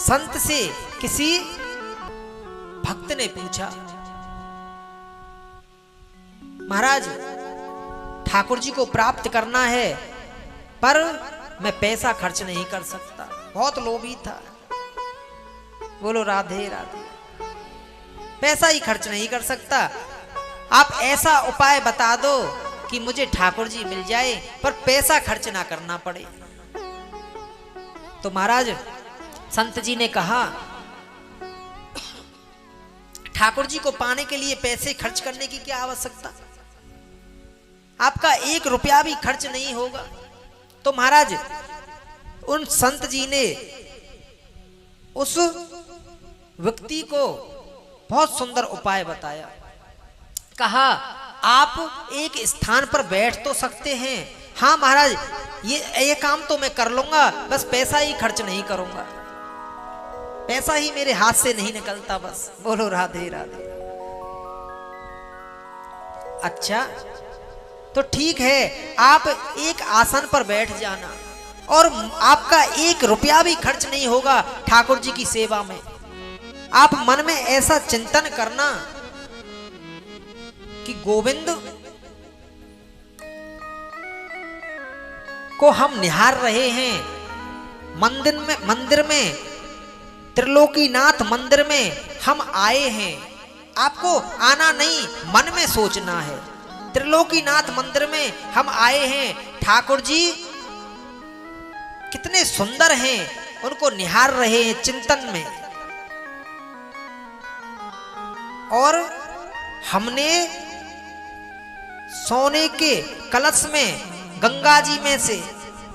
संत से किसी भक्त ने पूछा, महाराज ठाकुर जी को प्राप्त करना है पर मैं पैसा खर्च नहीं कर सकता। बहुत लोभी था। बोलो राधे राधे। पैसा ही खर्च नहीं कर सकता, आप ऐसा उपाय बता दो कि मुझे ठाकुर जी मिल जाए पर पैसा खर्च ना करना पड़े। तो महाराज संत जी ने कहा, ठाकुर जी को पाने के लिए पैसे खर्च करने की क्या आवश्यकता, आपका 1 रुपया भी खर्च नहीं होगा। तो महाराज उन संत जी ने उस व्यक्ति को बहुत सुंदर उपाय बताया। कहा, आप एक स्थान पर बैठ तो सकते हैं, हाँ महाराज ये काम तो मैं कर लूंगा, बस पैसा ही खर्च नहीं करूंगा, पैसा ही मेरे हाथ से नहीं निकलता बस। बोलो राधे राधे। अच्छा तो ठीक है, आप एक आसन पर बैठ जाना और आपका 1 रुपया भी खर्च नहीं होगा ठाकुर जी की सेवा में। आप मन में ऐसा चिंतन करना कि गोविंद को हम निहार रहे हैं, मंदिर में त्रिलोकीनाथ मंदिर में हम आए हैं। आपको आना नहीं, मन में सोचना है, त्रिलोकीनाथ मंदिर में हम आए हैं, ठाकुर जी कितने सुंदर हैं, उनको निहार रहे हैं चिंतन में। और हमने सोने के कलश में गंगा जी में से,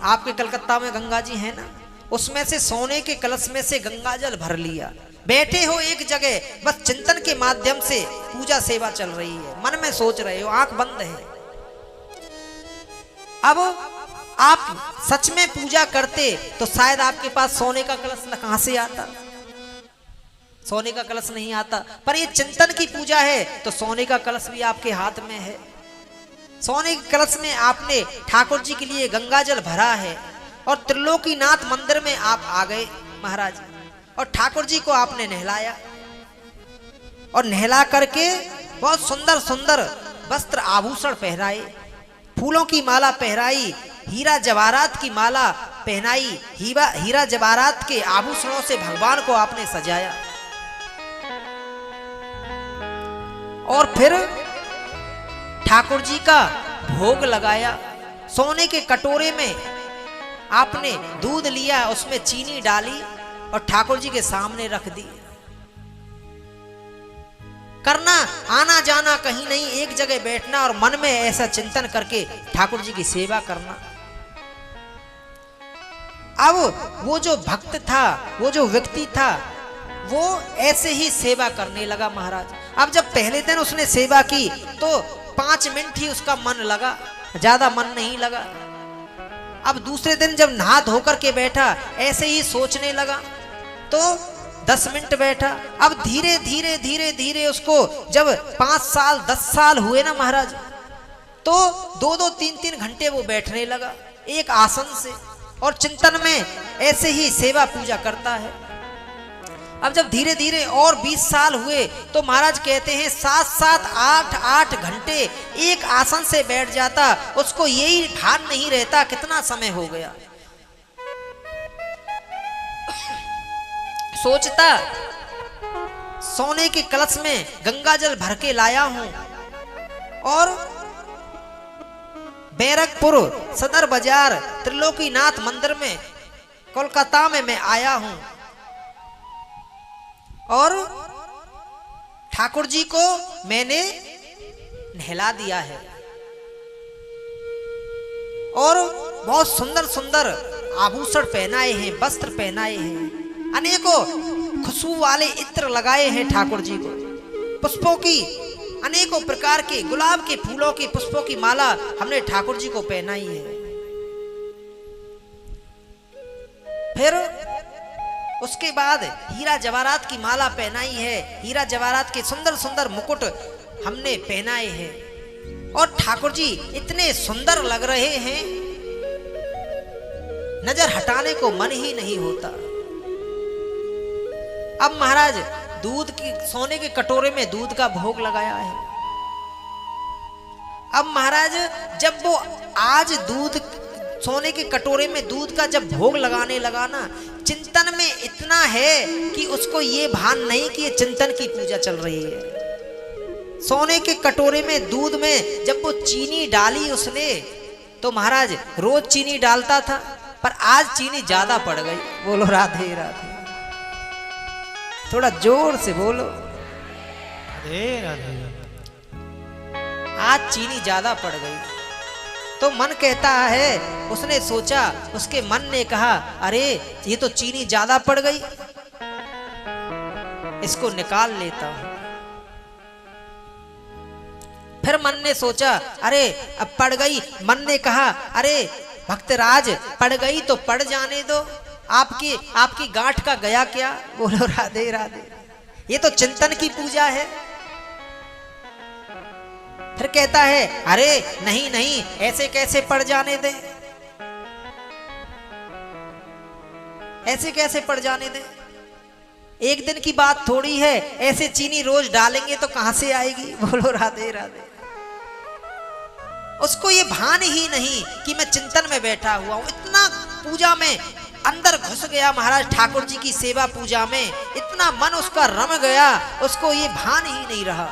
आपके कलकत्ता में गंगा जी है ना, उसमें से सोने के कलश में से गंगा जल भर लिया। बैठे हो एक जगह, बस चिंतन के माध्यम से पूजा सेवा चल रही है, मन में सोच रहे हो, आंख बंद है। अब आप सच में पूजा करते तो शायद आपके पास सोने का कलश कहां से आता, सोने का कलश नहीं आता। पर ये चिंतन की पूजा है तो सोने का कलश भी आपके हाथ में है। सोने के कलश में आपने ठाकुर जी के लिए गंगा जल भरा है और त्रिलोकीनाथ मंदिर में आप आ गए महाराज, और ठाकुर जी को आपने नहलाया और नहला करके बहुत सुंदर सुंदर वस्त्र आभूषण पहनाए, फूलों की माला पहनाई, हीरा जवाहरात की माला पहनाई, हीरा जवाहरात के आभूषणों से भगवान को आपने सजाया। और फिर ठाकुर जी का भोग लगाया। सोने के कटोरे में आपने दूध लिया, उसमें चीनी डाली और ठाकुर जी के सामने रख दी। करना आना जाना कहीं नहीं, एक जगह बैठना और मन में ऐसा चिंतन करके ठाकुर जी की सेवा करना। अब वो जो भक्त था, वो जो व्यक्ति था, वो ऐसे ही सेवा करने लगा महाराज। अब जब पहले दिन उसने सेवा की तो 5 मिनट ही उसका मन लगा, ज्यादा मन नहीं लगा। अब दूसरे दिन जब नहा धोकर के बैठा, ऐसे ही सोचने लगा तो 10 मिनट बैठा। अब धीरे धीरे धीरे धीरे उसको जब 5 साल 10 साल हुए ना महाराज, तो 2-2 3-3 घंटे वो बैठने लगा एक आसन से और चिंतन में ऐसे ही सेवा पूजा करता है। अब जब धीरे धीरे और 20 साल हुए तो महाराज कहते हैं 7-7 8-8 घंटे एक आसन से बैठ जाता, उसको यही भान नहीं रहता कितना समय हो गया। सोचता सोने के कलश में गंगा जल भर के लाया हूं और बैरकपुर सदर बाजार त्रिलोकीनाथ मंदिर में कोलकाता में मैं आया हूं और ठाकुर जी को मैंने नहला दिया है और बहुत सुंदर सुंदर आभूषण पहनाए हैं, वस्त्र पहनाए हैं, अनेकों खुशबू वाले इत्र लगाए हैं ठाकुर जी को, पुष्पों की अनेकों प्रकार के गुलाब के फूलों की पुष्पों की माला हमने ठाकुर जी को पहनाई है। फिर उसके बाद हीरा जवाहरात की माला पहनाई है, हीरा जवाहरात के सुंदर सुंदर मुकुट हमने पहनाए हैं और ठाकुर जी इतने सुंदर लग रहे हैं, नजर हटाने को मन ही नहीं होता। अब महाराज दूध की सोने के कटोरे में दूध का भोग लगाया है। अब महाराज जब वो आज दूध सोने के कटोरे में दूध का जब भोग लगाने लगा ना, चिंतन में इतना है कि उसको ये भान नहीं कि ये चिंतन की पूजा चल रही है। सोने के कटोरे में दूध में जब वो चीनी डाली उसने, तो महाराज रोज चीनी डालता था पर आज चीनी ज्यादा पड़ गई। बोलो राधे राधे, थोड़ा जोर से बोलो राधे राधे। आज चीनी ज्यादा पड़ गई। तो मन कहता है, उसने सोचा, उसके मन ने कहा अरे ये तो चीनी ज्यादा पड़ गई, इसको निकाल लेता हूं। फिर मन ने सोचा अरे अब पड़ गई, मन ने कहा अरे भक्तराज पड़ गई तो पड़ जाने दो, आपकी गांठ का गया क्या। बोलो राधे राधे, ये तो चिंतन की पूजा है। फिर कहता है अरे नहीं नहीं, ऐसे कैसे पड़ जाने दे, ऐसे कैसे पड़ जाने दे, एक दिन की बात थोड़ी है, ऐसे चीनी रोज डालेंगे तो कहां से आएगी। बोलो राधे राधे। उसको ये भान ही नहीं कि मैं चिंतन में बैठा हुआ हूं, इतना पूजा में अंदर घुस गया महाराज, ठाकुर जी की सेवा पूजा में इतना मन उसका रम गया, उसको ये भान ही नहीं रहा।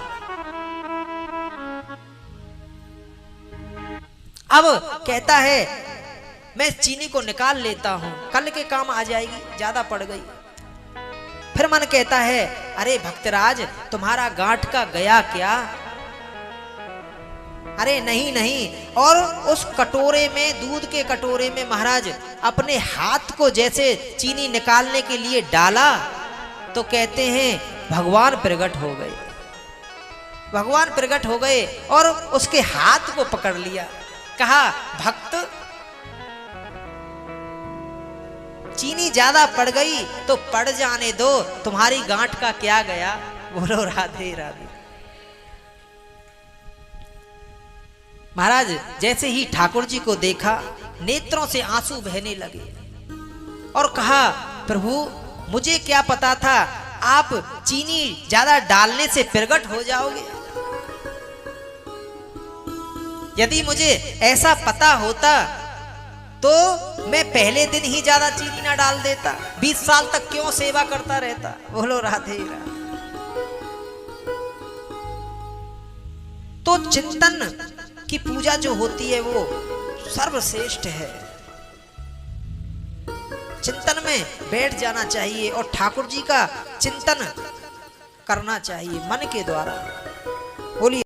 अब कहता है मैं चीनी को निकाल लेता हूं, कल के काम आ जाएगी, ज्यादा पड़ गई। फिर मन कहता है अरे भक्तराज तुम्हारा गांठ का गया क्या। अरे नहीं नहीं, और उस कटोरे में, दूध के कटोरे में महाराज अपने हाथ को जैसे चीनी निकालने के लिए डाला, तो कहते हैं भगवान प्रकट हो गए। भगवान प्रकट हो गए और उसके हाथ को पकड़ लिया, कहा भक्त चीनी ज्यादा पड़ गई तो पड़ जाने दो, तुम्हारी गांठ का क्या गया। बोलो राधे राधे। महाराज जैसे ही ठाकुर जी को देखा, नेत्रों से आंसू बहने लगे और कहा प्रभु मुझे क्या पता था आप चीनी ज्यादा डालने से प्रकट हो जाओगे। यदि मुझे ऐसा पता होता तो मैं पहले दिन ही ज्यादा चीनी ना डाल देता, 20 साल तक क्यों सेवा करता रहता। बोलो राधे राधे। तो चिंतन की पूजा जो होती है वो सर्वश्रेष्ठ है। चिंतन में बैठ जाना चाहिए और ठाकुर जी का चिंतन करना चाहिए मन के द्वारा। बोलिए।